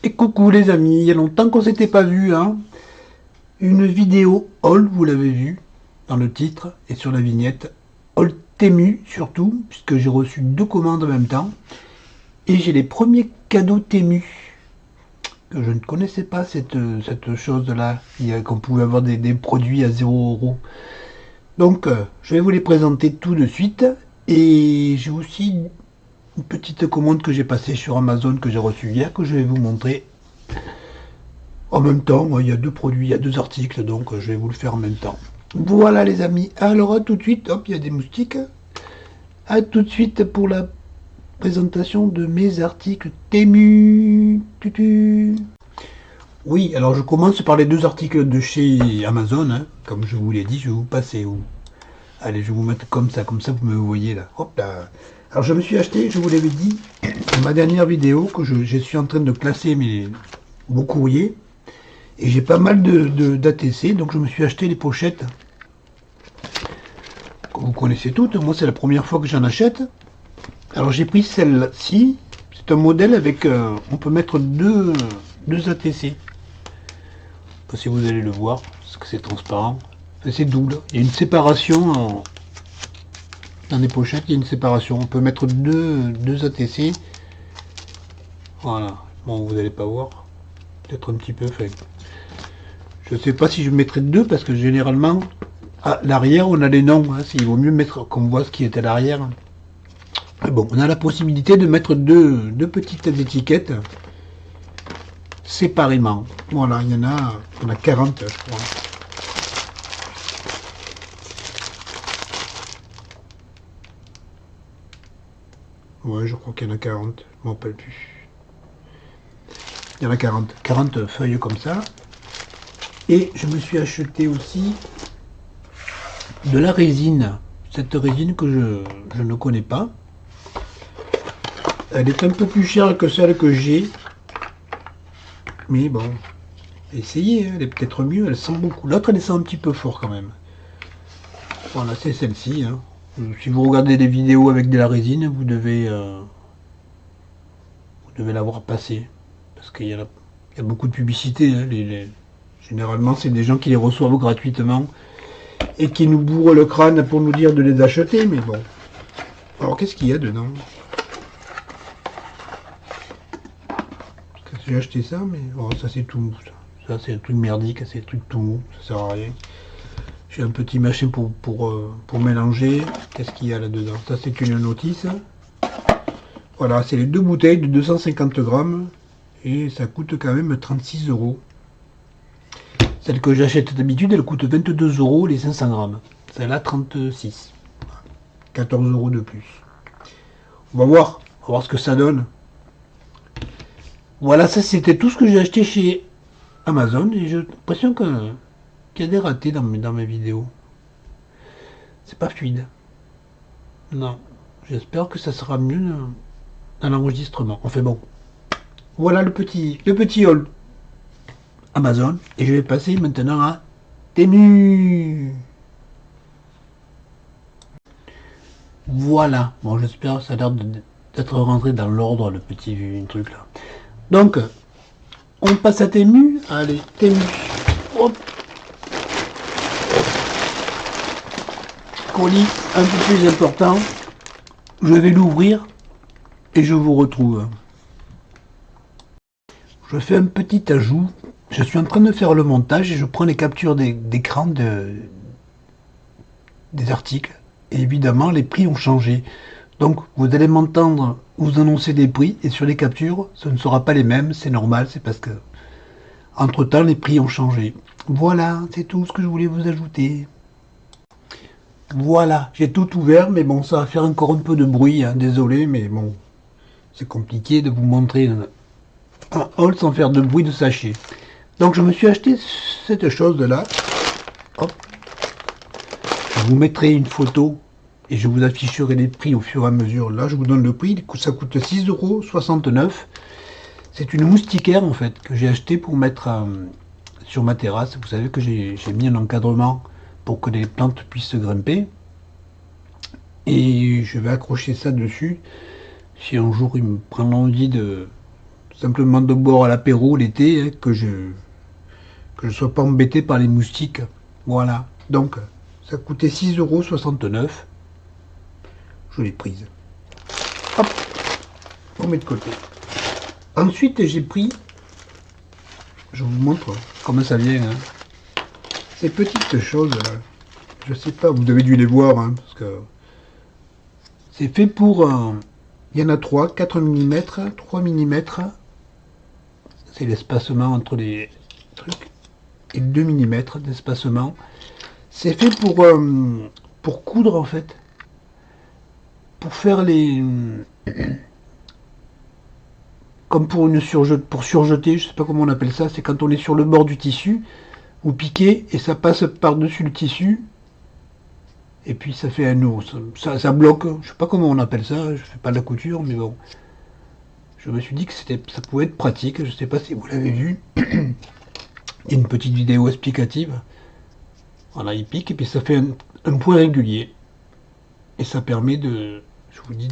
Et coucou les amis, il y a longtemps qu'on s'était pas vu, hein. Une vidéo haul, vous l'avez vu dans le titre et sur la vignette. Haul Temu surtout, puisque j'ai reçu 2 commandes en même temps. Et j'ai les premiers cadeaux Temu. Que je ne connaissais pas cette chose-là, qu'on pouvait avoir des produits à 0 €. Donc je vais vous les présenter tout de suite. Et j'ai aussi une petite commande que j'ai passée sur Amazon que j'ai reçue hier, que je vais vous montrer. En même temps, il y a 2 produits, il y a 2 articles, donc je vais vous le faire en même temps. Voilà les amis, alors à tout de suite, hop, il y a des moustiques. À tout de suite pour la présentation de mes articles Temu. Tutu. Oui, alors je commence par les 2 articles de chez Amazon, hein. Comme je vous l'ai dit, je vais vous passer où. Allez, je vais vous mettre comme ça vous me voyez là. Hop là. Alors je me suis acheté, je vous l'avais dit, dans ma dernière vidéo, que je suis en train de classer vos courriers. Et j'ai pas mal d'ATC, donc je me suis acheté les pochettes que vous connaissez toutes. Moi, c'est la première fois que j'en achète. Alors j'ai pris celle-ci. C'est un modèle avec... on peut mettre deux ATC. Je sais pas si vous allez le voir, parce que c'est transparent. Enfin, c'est double. Il y a une séparation dans les pochettes. Il y a une séparation. On peut mettre deux ATC. Voilà. Bon, vous n'allez pas voir. Peut-être un petit peu fait. Je sais pas si je mettrai 2 parce que généralement à l'arrière on a les noms, hein. Il vaut mieux mettre qu'on voit ce qui est à l'arrière. Bon, on a la possibilité de mettre deux petites étiquettes séparément. Voilà, il y en a 40 je crois. Ouais, je crois qu'il y en a 40, je m'en rappelle plus. Il y en a 40 feuilles comme ça. Et je me suis acheté aussi de la résine. Cette résine que je ne connais pas. Elle est un peu plus chère que celle que j'ai. Mais bon, essayez, hein, elle est peut-être mieux, elle sent beaucoup. L'autre, elle sent un petit peu fort quand même. Voilà, c'est celle-ci, hein. Si vous regardez des vidéos avec de la résine, vous devez l'avoir passé. Parce qu'il y a beaucoup de publicité, hein. Généralement, c'est des gens qui les reçoivent gratuitement et qui nous bourrent le crâne pour nous dire de les acheter, mais bon. Alors, qu'est-ce qu'il y a dedans? J'ai acheté ça, mais oh, ça c'est tout mou. Ça c'est un truc merdique, c'est un truc tout mou, ça sert à rien. J'ai un petit machin pour mélanger. Qu'est-ce qu'il y a là-dedans? Ça c'est une notice. Voilà, c'est les 2 bouteilles de 250 grammes. Et ça coûte quand même 36 €. Celle que j'achète d'habitude, elle coûte 22 € les 500 grammes. Celle-là, 36. 14 € de plus. On va voir ce que ça donne. Voilà, ça c'était tout ce que j'ai acheté chez Amazon. Et j'ai l'impression qu'il y a des ratés dans mes vidéos. C'est pas fluide. Non. J'espère que ça sera mieux dans l'enregistrement. Enfin bon. Voilà le petit haul Amazon. Et je vais passer maintenant à Temu. Voilà. Bon, j'espère que ça a l'air d'être rentré dans l'ordre, le petit truc là. Donc, on passe à Temu. Allez, Temu. Hop. Colis un peu plus important. Je vais l'ouvrir et je vous retrouve. Je fais un petit ajout. Je suis en train de faire le montage et je prends les captures d'écran des articles. Et évidemment, les prix ont changé. Donc, vous allez m'entendre vous annoncer des prix et sur les captures, ce ne sera pas les mêmes. C'est normal, c'est parce que entre-temps, les prix ont changé. Voilà, c'est tout ce que je voulais vous ajouter. Voilà, j'ai tout ouvert, mais bon, ça va faire encore un peu de bruit, hein, désolé, mais bon, c'est compliqué de vous montrer un haul sans faire de bruit de sachet. Donc je me suis acheté cette chose-là. Hop. Je vous mettrai une photo et je vous afficherai les prix au fur et à mesure. Là, je vous donne le prix, ça coûte 6,69 €. C'est une moustiquaire en fait que j'ai acheté pour mettre sur ma terrasse. Vous savez que j'ai mis un encadrement pour que les plantes puissent se grimper. Et je vais accrocher ça dessus. Si un jour il me prend l'envie de simplement de boire à l'apéro l'été, hein, que je sois pas embêté par les moustiques. Voilà. Donc, ça coûtait 6,69 €. Je l'ai prise. Hop, on met de côté. Ensuite, j'ai pris, je vous montre comment ça vient, hein. Ces petites choses là. Je sais pas, vous avez dû les voir, hein, parce que c'est fait pour. Il y en a 3, 4 mm, 3 mm. C'est l'espacement entre les trucs. Et 2 mm d'espacement. C'est fait pour coudre en fait. Pour faire les. Comme pour pour surjeter, je sais pas comment on appelle ça, c'est quand on est sur le bord du tissu, vous piquez et ça passe par-dessus le tissu. Et puis ça fait un nœud, ça bloque, je sais pas comment on appelle ça, je fais pas de la couture, mais bon. Je me suis dit que ça pouvait être pratique, je sais pas si vous l'avez vu. Il y a une petite vidéo explicative. Voilà, il pique et puis ça fait un point régulier. Et ça permet de, je vous dis,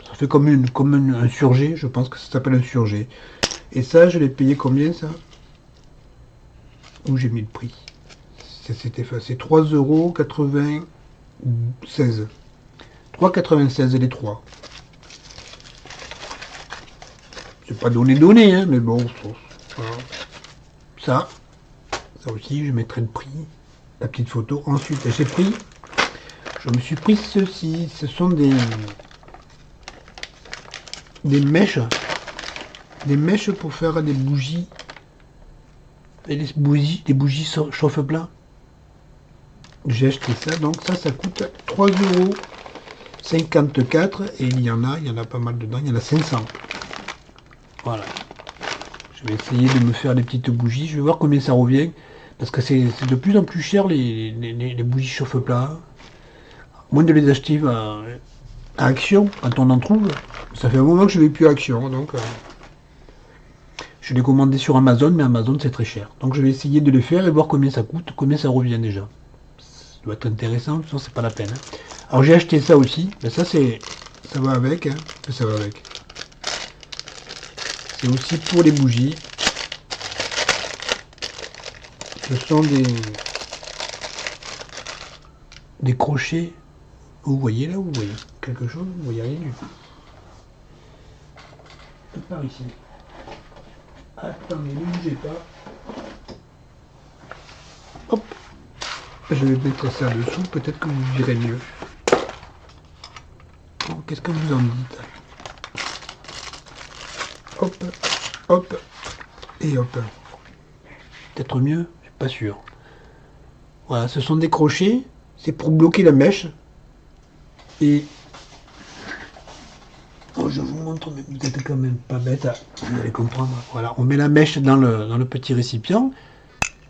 ça fait comme un surjet, je pense que ça s'appelle un surjet. Et ça, je l'ai payé combien ça? Où j'ai mis le prix? C'est effacé, 3,96 €. 3,96 € les 3. C'est pas donné, hein, mais bon, voilà. Ça aussi, je mettrai le prix, la petite photo. Ensuite, je me suis pris ceci. Ce sont des mèches pour faire des bougies. Et des bougies chauffe-plat. J'ai acheté ça, donc ça coûte 3,54 € et il y en a pas mal dedans, il y en a 500. Voilà. Je vais essayer de me faire des petites bougies, je vais voir combien ça revient, parce que c'est de plus en plus cher les bougies chauffe-plat. Moins de les acheter à Action, quand on en trouve. Ça fait un moment que je ne vais plus à Action, donc je l'ai commandé sur Amazon, mais Amazon c'est très cher. Donc je vais essayer de les faire et voir combien ça coûte, combien ça revient déjà. Ça doit être intéressant, sinon c'est pas la peine. Hein. Alors j'ai acheté ça aussi, mais ça va avec, hein. Ça va avec. C'est aussi pour les bougies. Ce sont des crochets. Vous voyez là, vous voyez quelque chose, vous voyez rien du tout. Par ici. Attendez, ne bougez pas. Hop. Je vais mettre ça dessous, peut-être que vous verrez mieux. Bon, qu'est-ce que vous en dites? Hop, hop, et hop. Peut-être mieux, je suis pas sûr. Voilà, ce sont des crochets, c'est pour bloquer la mèche. Et oh, je vous montre, mais vous êtes quand même pas bête, vous allez comprendre. Voilà, on met la mèche dans le petit récipient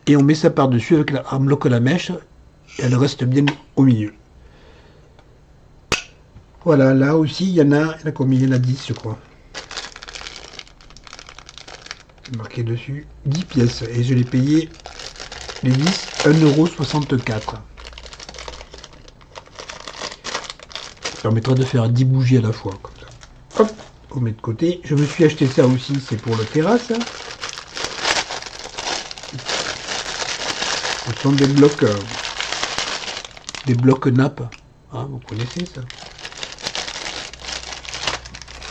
et on met ça par-dessus, on bloque la mèche et elle reste bien au milieu. Voilà, là aussi, il y en a combien? Il y en a 10, je crois. Marqué dessus 10 pièces et je l'ai payé les 10 1,64 €. Ça permettra de faire 10 bougies à la fois comme ça. Hop, on met de côté. Je me suis acheté ça aussi, c'est pour le terrasse. Ce sont des blocs nappes, hein, vous connaissez ça.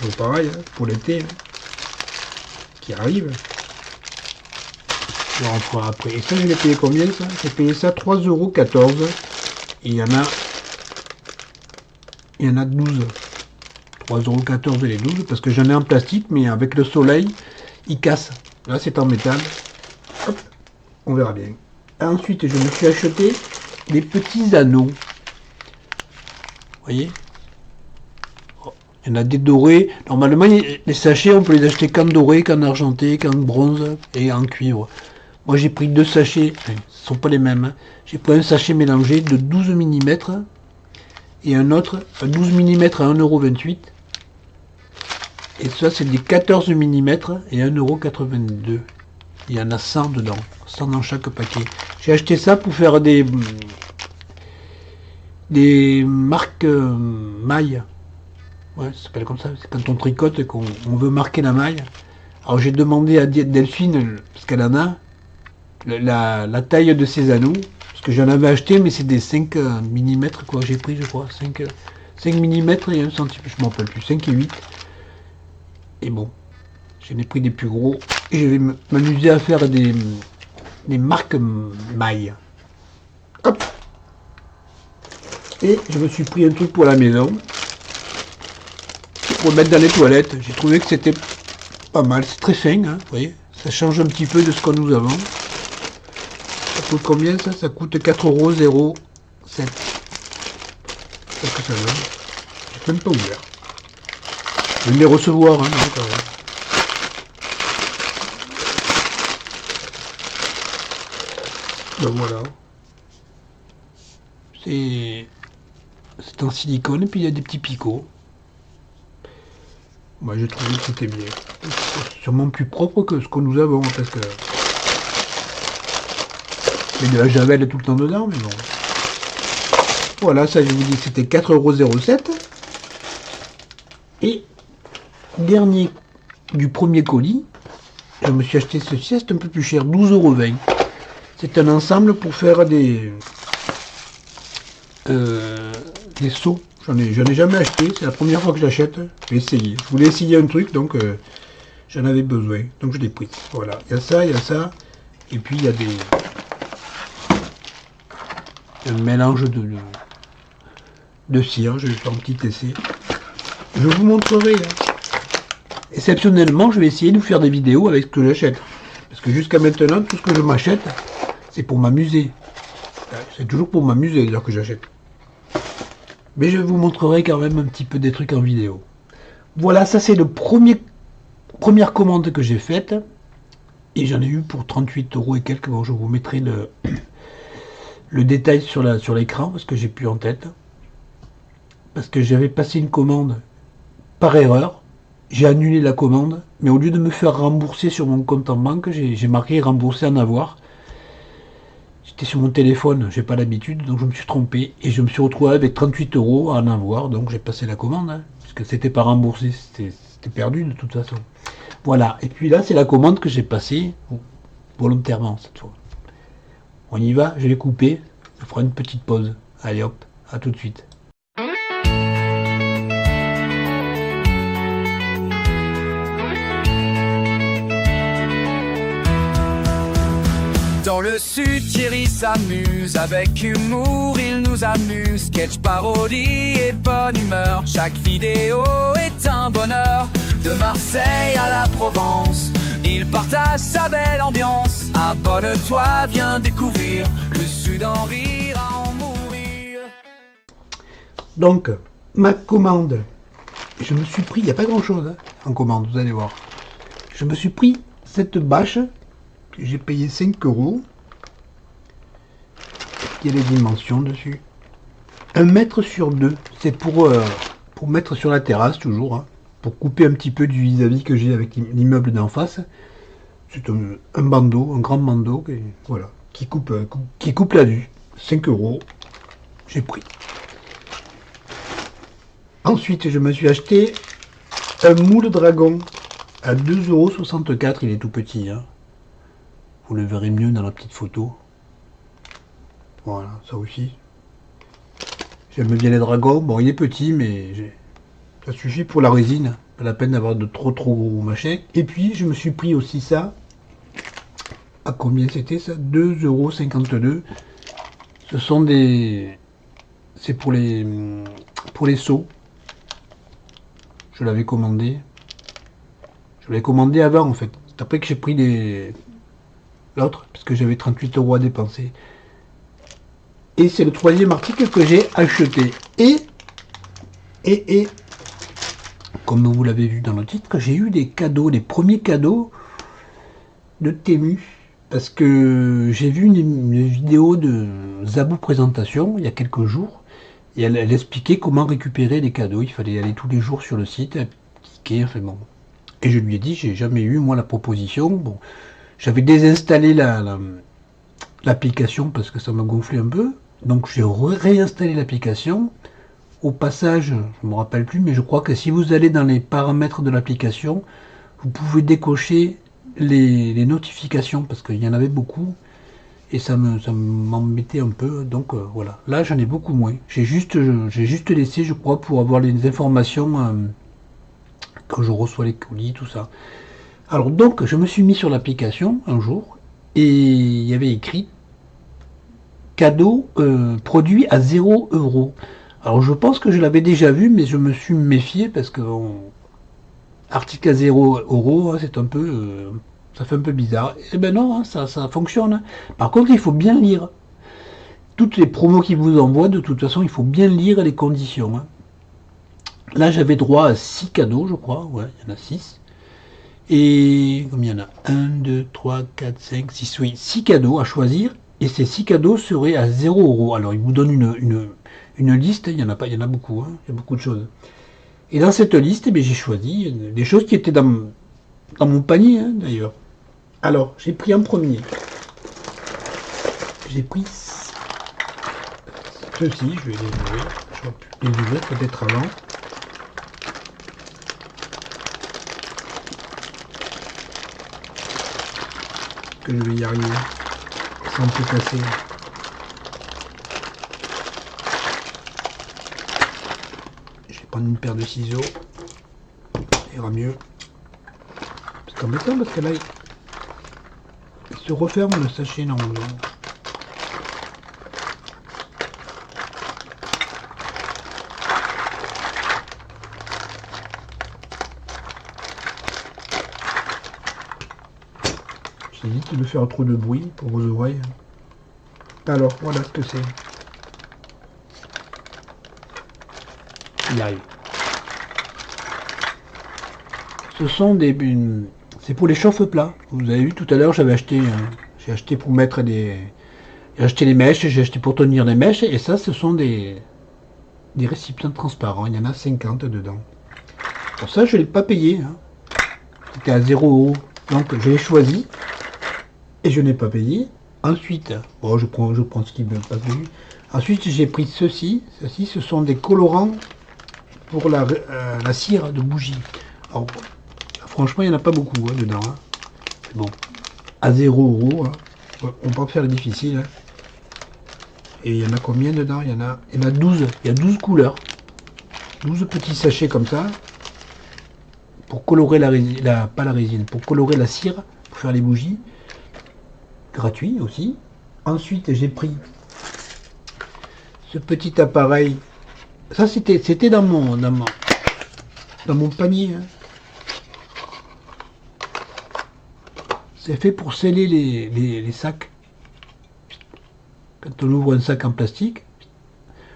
C'est pareil, hein, pour l'été, hein, qui arrive. Je rentre après. Et ça, je l'ai payé combien ça? J'ai payé ça 3,14 €. Et il y en a 12. 3,14 € et les 12, parce que j'en ai en plastique, mais avec le soleil, il casse. Là, c'est en métal. Hop, on verra bien. Ensuite, je me suis acheté des petits anneaux. Vous voyez? Il y en a des dorés. Normalement, les sachets, on peut les acheter qu'en doré, qu'en argenté, qu'en bronze et en cuivre. Moi, j'ai pris 2 sachets. Enfin, ce ne sont pas les mêmes. Hein. J'ai pris un sachet mélangé de 12 mm et un autre, 12 mm à 1,28 €. Et ça, c'est des 14 mm et 1,82 €. Il y en a 100 dedans. 100 dans chaque paquet. J'ai acheté ça pour faire des marques mailles. Ouais, ça s'appelle comme ça. C'est quand on tricote et qu'on veut marquer la maille. Alors j'ai demandé à Delphine, parce qu'elle en a, la taille de ses anneaux. Parce que j'en avais acheté, mais c'est des 5 mm quoi. J'ai pris, je crois, 5 mm et 1 cm. Je m'en rappelle plus, 5 et 8. Et bon, j'en ai pris des plus gros. Et je vais m'amuser à faire des marques mailles. Hop. Et je me suis pris un truc pour la maison. Pour mettre dans les toilettes. J'ai trouvé que c'était pas mal. C'est très fin, hein, vous voyez. Ça change un petit peu de ce que nous avons. Ça coûte combien ça? Ça coûte 4,07 €. Qu'est-ce que ça donne? J'ai même pas ouvert. Je vais les recevoir, hein, quand même. Ben voilà. C'est en silicone et puis il y a des petits picots. Moi j'ai trouvé que c'était bien. C'est sûrement plus propre que ce que nous avons parce que il y a de la javel tout le temps dedans, mais bon. Voilà, ça je vous dis c'était 4,07 €. Et dernier du premier colis, je me suis acheté ceci, c'est un peu plus cher, 12,20 €. C'est un ensemble pour faire des seaux. J'en ai jamais acheté, c'est la première fois que j'achète. Je vais essayer. Je voulais essayer un truc, donc j'en avais besoin. Donc je l'ai pris. Voilà, il y a ça, et puis il y a un mélange de cire. Je vais faire un petit essai. Je vous montrerai. Hein. Exceptionnellement, je vais essayer de vous faire des vidéos avec ce que j'achète. Parce que jusqu'à maintenant, tout ce que je m'achète, c'est pour m'amuser. C'est toujours pour m'amuser d'ailleurs que j'achète. Mais je vous montrerai quand même un petit peu des trucs en vidéo. Voilà, ça c'est le première commande que j'ai faite. Et j'en ai eu pour 38 € et quelques. Bon, je vous mettrai le détail sur l'écran parce que j'ai plus en tête. Parce que j'avais passé une commande par erreur. J'ai annulé la commande. Mais au lieu de me faire rembourser sur mon compte en banque, j'ai marqué rembourser en avoir. J'étais sur mon téléphone, j'ai pas l'habitude, donc je me suis trompé et je me suis retrouvé avec 38 € à en avoir, donc j'ai passé la commande, hein, puisque c'était pas remboursé, c'était perdu de toute façon. Voilà, et puis là c'est la commande que j'ai passée volontairement cette fois. On y va, je vais couper, je ferai une petite pause. Allez hop, à tout de suite. Dans le sud, Thierry s'amuse, avec humour il nous amuse. Sketch, parodie et bonne humeur, chaque vidéo est un bonheur. De Marseille à la Provence, il partage sa belle ambiance. Abonne-toi, viens découvrir, le sud en rire à en mourir. Donc, ma commande, je me suis pris, il n'y a pas grand chose hein, en commande, vous allez voir. Je me suis pris cette bâche. J'ai payé 5 €. Il y a les dimensions dessus. 1 mètre sur 2. C'est pour mettre sur la terrasse toujours. Hein, pour couper un petit peu du vis-à-vis que j'ai avec l'immeuble d'en face. C'est un bandeau, un grand bandeau. Voilà, qui coupe la vue. 5 €. J'ai pris. Ensuite, je me suis acheté un moule dragon à 2,64 €. Il est tout petit. Hein. Vous le verrez mieux dans la petite photo. Voilà, ça aussi. J'aime bien les dragons. Bon, il est petit, mais ça suffit pour la résine. Pas la peine d'avoir de trop gros machin. Et puis, je me suis pris aussi ça. À combien c'était ça? 2,52 €. Ce sont des... C'est pour les seaux. Je l'avais commandé. Je l'avais commandé avant, en fait. C'est après que j'ai pris l'autre, parce que j'avais 38 € à dépenser. Et c'est le troisième article que j'ai acheté. Et comme vous l'avez vu dans le titre, j'ai eu des cadeaux, les premiers cadeaux de Temu. Parce que j'ai vu une vidéo de Zabou Présentation il y a quelques jours. Et elle expliquait comment récupérer les cadeaux. Il fallait aller tous les jours sur le site, cliquer, enfin bon. Et je lui ai dit, j'ai jamais eu moi la proposition. Bon, j'avais désinstallé l'application parce que ça m'a gonflé un peu. Donc j'ai réinstallé l'application au passage, je ne me rappelle plus, mais je crois que si vous allez dans les paramètres de l'application, vous pouvez décocher les notifications, parce qu'il y en avait beaucoup, et ça m'embêtait un peu, donc voilà. Là, j'en ai beaucoup moins. J'ai juste laissé, je crois, pour avoir les informations quand je reçois les colis, tout ça. Alors donc, je me suis mis sur l'application un jour, et il y avait écrit cadeau produit à 0 €. Alors je pense que je l'avais déjà vu, mais je me suis méfié parce que article à 0 €, hein, c'est un peu, ça fait un peu bizarre. Eh ben non, hein, ça fonctionne. Par contre, il faut bien lire. Toutes les promos qu'ils vous envoient, de toute façon, il faut bien lire les conditions. Hein. Là, j'avais droit à 6 cadeaux, je crois. Ouais, il y en a 6. Et combien il y en a 1, 2, 3, 4, 5, 6, oui, 6 cadeaux à choisir. Et ces 6 cadeaux seraient à 0 €. Alors, ils vous donnent une liste, il y en a pas, il y en a beaucoup, hein, il y a beaucoup de choses. Et dans cette liste, eh bien, j'ai choisi des choses qui étaient dans mon panier, hein, d'ailleurs. Alors, j'ai pris en premier. J'ai pris ceux-ci, je vais les ouvrir. Je vais les ouvrir peut-être avant. Que je vais y arriver sans tout casser. Je vais prendre une paire de ciseaux. Ça ira mieux. C'est embêtant parce que là, il se referme le sachet normalement. J'évite de faire trop de bruit pour vos oreilles. Alors, voilà ce que c'est. Il arrive. Ce sont c'est pour les chauffe-plats. Vous avez vu tout à l'heure, j'ai acheté pour mettre j'ai acheté les mèches, j'ai acheté pour tenir les mèches, et ça, ce sont des récipients transparents. Il y en a 50 dedans. Pour ça, je ne l'ai pas payé. Hein. C'était à 0 €. Donc, je l'ai choisi. Et je n'ai pas payé. Ensuite, bon, je prends ce qui me passe dessus. Ensuite, j'ai pris ceci. Ceci, ce sont des colorants pour la cire de bougie. Alors, franchement, il n'y en a pas beaucoup hein, dedans. Hein. Bon, à 0 €. Hein. On peut faire le difficile. Hein. Et il y en a combien dedans? Il y en a 12. Il y a 12 couleurs. 12 petits sachets comme ça. Pour colorer pas la résine, pour colorer la cire, pour faire les bougies. Gratuit aussi. Ensuite, j'ai pris ce petit appareil. Ça, c'était dans mon panier. Hein. C'est fait pour sceller les sacs. Quand on ouvre un sac en plastique.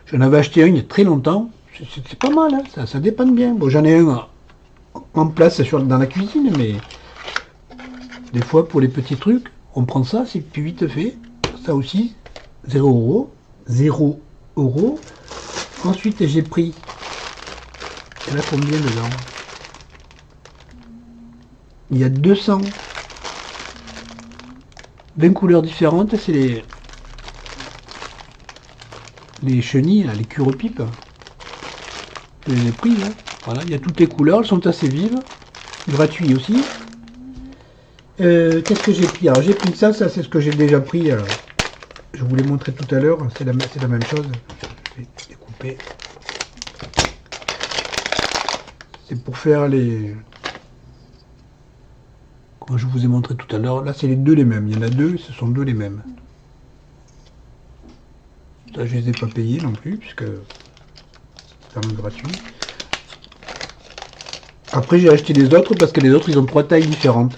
J'en avais acheté un il y a très longtemps. C'est pas mal, hein. Ça dépanne bien. Bon, j'en ai un en place dans la cuisine, mais des fois, pour les petits trucs, on prend ça, c'est plus vite fait. Ça aussi, 0 €. 0 €. Ensuite, j'ai pris. Il y en a combien dedans? Il y a 20 couleurs différentes. C'est les chenilles, là, les cure-pipes. Je les ai pris. Hein. Voilà, il y a toutes les couleurs. Elles sont assez vives. Gratuit aussi. Qu'est-ce que j'ai pris? Alors j'ai pris ça c'est ce que j'ai déjà pris. Je vous l'ai montré tout à l'heure, c'est la même chose. Je vais découper. C'est pour faire comme je vous ai montré tout à l'heure, là c'est les mêmes. Il y en a deux, ce sont deux les mêmes. Ça je les ai pas payés non plus, puisque c'est quand même gratuit. Après j'ai acheté les autres parce que les autres ils ont 3 tailles différentes.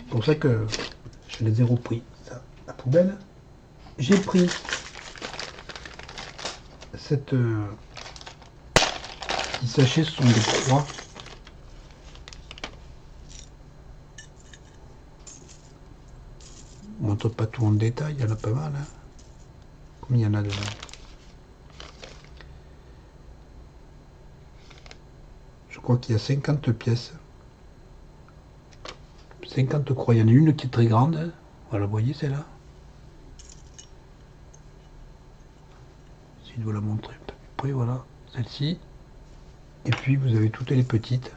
C'est pour ça que je les ai repris. Ça, la poubelle. J'ai pris cette petits sachets, ce sont des croix. Je ne montre pas tout en détail, il y en a pas mal. Hein. Combien il y en a dedans? Je crois qu'il y a 50 pièces. 50 croix. Il y en a une qui est très grande. Hein. Voilà, vous voyez celle-là. Si je vous la montrer un peu. près, voilà, celle-ci. Et puis vous avez toutes les petites.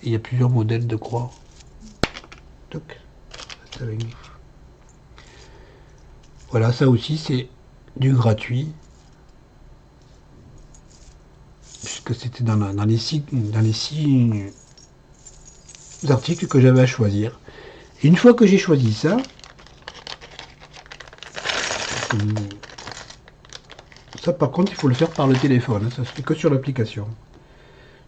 Et il y a plusieurs modèles de croix. Toc. Voilà, ça aussi c'est du gratuit. Puisque c'était dans les six articles que j'avais à choisir. Et une fois que j'ai choisi ça, ça par contre il faut le faire par le téléphone, ça se fait que sur l'application.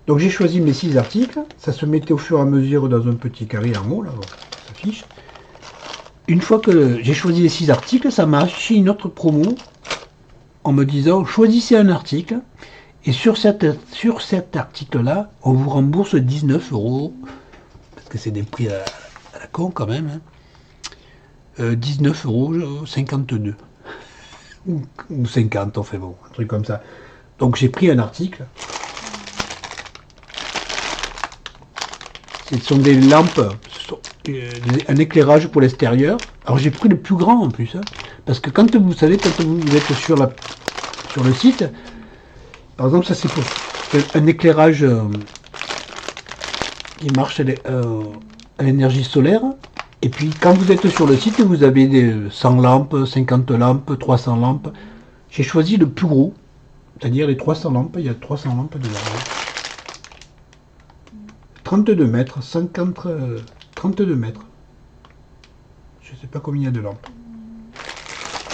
Donc j'ai choisi mes 6 articles, ça se mettait au fur et à mesure dans un petit carré en haut, là, ça s'affiche. Une fois que j'ai choisi les 6 articles, ça m'a affiché une autre promo en me disant choisissez un article et sur cet article-là, on vous rembourse 19 €, parce que c'est des prix à la con quand même, hein. 19,52 € ou 50, enfin bon, un truc comme ça. Donc j'ai pris un article. Ce sont des lampes, un éclairage pour l'extérieur. Alors j'ai pris le plus grand en plus, hein, parce que quand vous savez, quand vous êtes sur le site, par exemple, ça c'est pour un éclairage qui marche à l'énergie solaire. Et puis quand vous êtes sur le site, vous avez des 100 lampes, 50 lampes, 300 lampes. J'ai choisi le plus gros, c'est-à-dire les 300 lampes. Il y a 300 lampes dedans. 32 mètres, 32 mètres. Je ne sais pas combien il y a de lampes.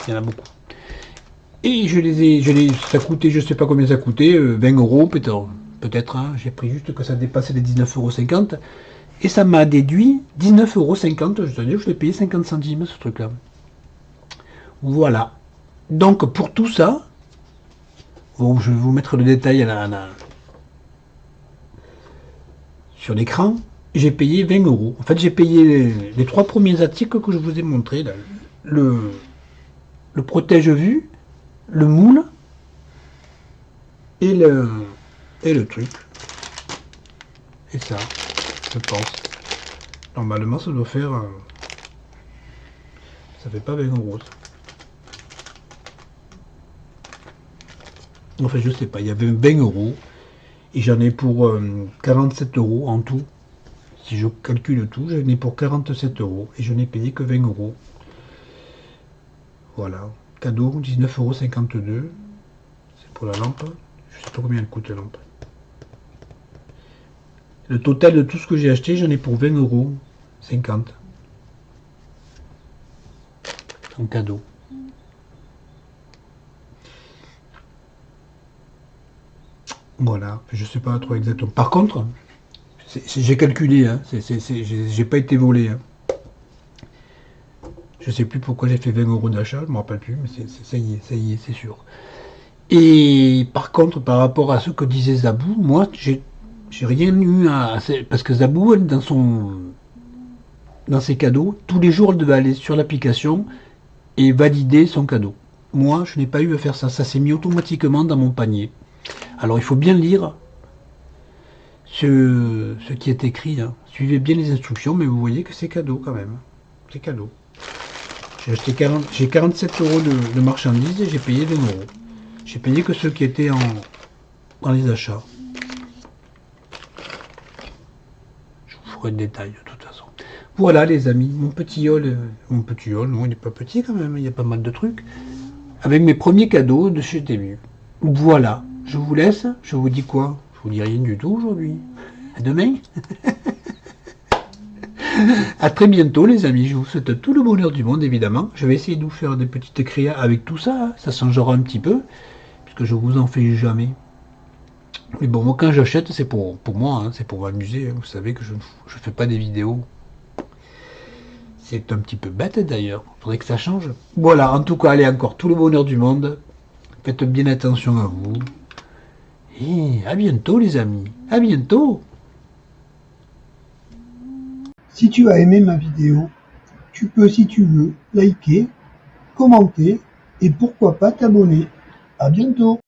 Il y en a beaucoup. Et ça coûtait, je ne sais pas combien ça coûtait, 20 € peut-être. Hein, j'ai pris juste que ça dépassait les 19,50 €. Et ça m'a déduit 19,50 €. C'est-à-dire que je l'ai payé 50 centimes ce truc-là. Voilà. Donc pour tout ça, bon, je vais vous mettre le détail sur l'écran. J'ai payé 20 €. En fait, j'ai payé les 3 premiers articles que je vous ai montrés. Là. Le protège-vue, le moule et le truc. Et ça, je pense. Normalement, ça doit faire... ça fait pas 20 €. Enfin, je sais pas. Il y avait 20 € et j'en ai pour 47 € en tout. Si je calcule tout, j'en ai pour 47 € et je n'ai payé que 20 €. Voilà. Cadeau, 19,52 €. C'est pour la lampe. Je sais pas combien elle coûte la lampe. Le total de tout ce que j'ai acheté, j'en ai pour 20,50 € en cadeau. Voilà, je sais pas trop exactement. Par contre, j'ai calculé, hein, j'ai pas été volé. Hein. Je sais plus pourquoi j'ai fait 20 € d'achat, je me rappelle plus, mais ça y est, c'est sûr. Et par contre, par rapport à ce que disait Zabou, moi, j'ai rien eu parce que Zabou, dans ses cadeaux, tous les jours, elle devait aller sur l'application et valider son cadeau. Moi, je n'ai pas eu à faire ça. Ça s'est mis automatiquement dans mon panier. Alors, il faut bien lire ce qui est écrit. Hein. Suivez bien les instructions, mais vous voyez que c'est cadeau quand même. C'est cadeau. J'ai 47 € de marchandises et j'ai payé 20 €. J'ai payé que ceux qui étaient dans les achats. Je vous ferai le détail de toute façon. Voilà les amis, mon petit haul, non il n'est pas petit quand même, il y a pas mal de trucs. Avec mes premiers cadeaux de chez Temu. Voilà, je vous laisse, je vous dis quoi? Je vous dis rien du tout aujourd'hui. À demain. À très bientôt les amis, je vous souhaite tout le bonheur du monde évidemment. Je vais essayer de vous faire des petites créas avec tout ça, hein. Ça changera un petit peu, puisque je vous en fais jamais. Mais bon, moi quand j'achète c'est pour moi, hein, c'est pour m'amuser, hein. Vous savez que je fais pas des vidéos. C'est un petit peu bête d'ailleurs, faudrait que ça change. Voilà, en tout cas, allez encore tout le bonheur du monde. Faites bien attention à vous. Et à bientôt les amis, à bientôt. Si tu as aimé ma vidéo, tu peux, si tu veux, liker, commenter et pourquoi pas t'abonner. À bientôt.